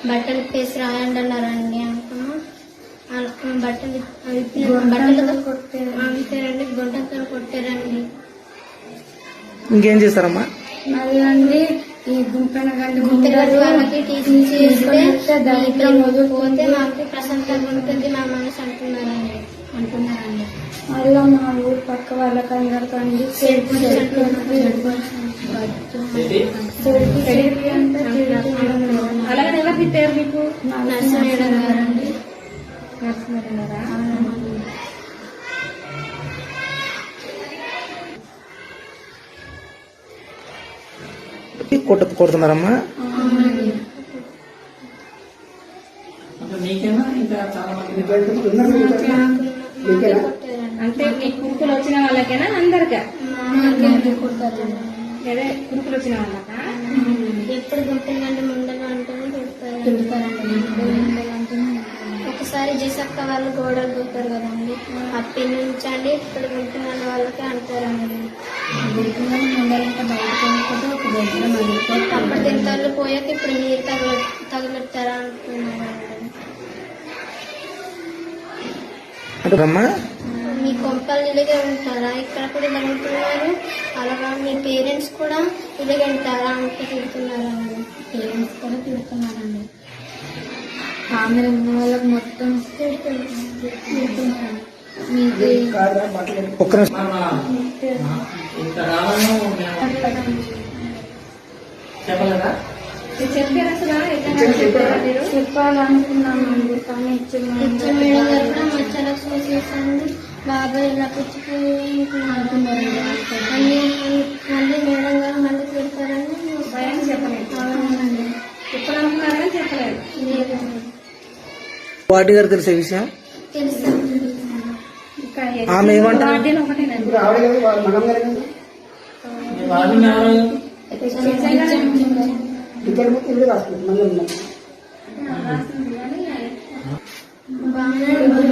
బట్టలు పేసి రాయండి అన్నారండి. బట్టలతో అంతేనండి, గుంటతో కొట్టారండి. ఇంకేం చేస్తారమ్మా? అది అండి ఈ గుంపెన వాళ్ళకి టీచింగ్ చేస్తే పోతే మాకు ప్రశాంతంగా ఉంటుంది మా మనసు అంటున్నారండి. మళ్ళీ మా ఊరు పక్క వాళ్ళకి అందరికీ అండి అలాగే ఎవరికి పేరు మీకు? నర్సింహేడ గారండి. నరసింహారా? కొడుతున్నారమ్మా? అంటే మీ కురుకులు వచ్చిన వాళ్ళకేనా అందరికా? అదే కురుకులు వచ్చిన వాళ్ళకా? ఎప్పుడు గుంటుందండి ముందర అంటేనే తిడతారండి. ఒకసారి జీసక్క వాళ్ళు గోడలు దూతారు కదండి, అప్పటి నుంచి అండి ఇప్పుడు గుంటున్న వాళ్ళకి అంటారండి. అప్పుడు తింటారు పోయాక ఇప్పుడు నీరు తగులుతారా అంటున్నారండి. మీ కొంపలు ఇలాగే ఉంటారా? ఇక్కడ కూడా ఇలా ఉంటున్నారు. అలాగా మీ పేరెంట్స్ కూడా ఇలాగే ఉంటారా అంటే తిడుతున్నారండి. పేరెంట్స్ కూడా తిడుతున్నారండి. ఆమె ఉన్న వాళ్ళకి మొత్తం తిడుతున్నారు. చెప్పాలనుకున్నామండి కానీ మేడం గారు కూడా మచ్చలు చూసేసండి బాబాయ్ ఇలా పుచ్చిపోయి అంటున్నారండి. మళ్ళీ మేడం గారు మళ్ళీ తిడతారని భయం చెప్పలేదు. అవునండి. చెప్పాలనుకున్నారని చెప్పలేదు. వాటి గారు తెలిసే విషయం తెలుసా? ఆమె ఏమంటారు? వార్డెన్ ఒకటేనండి. బాగా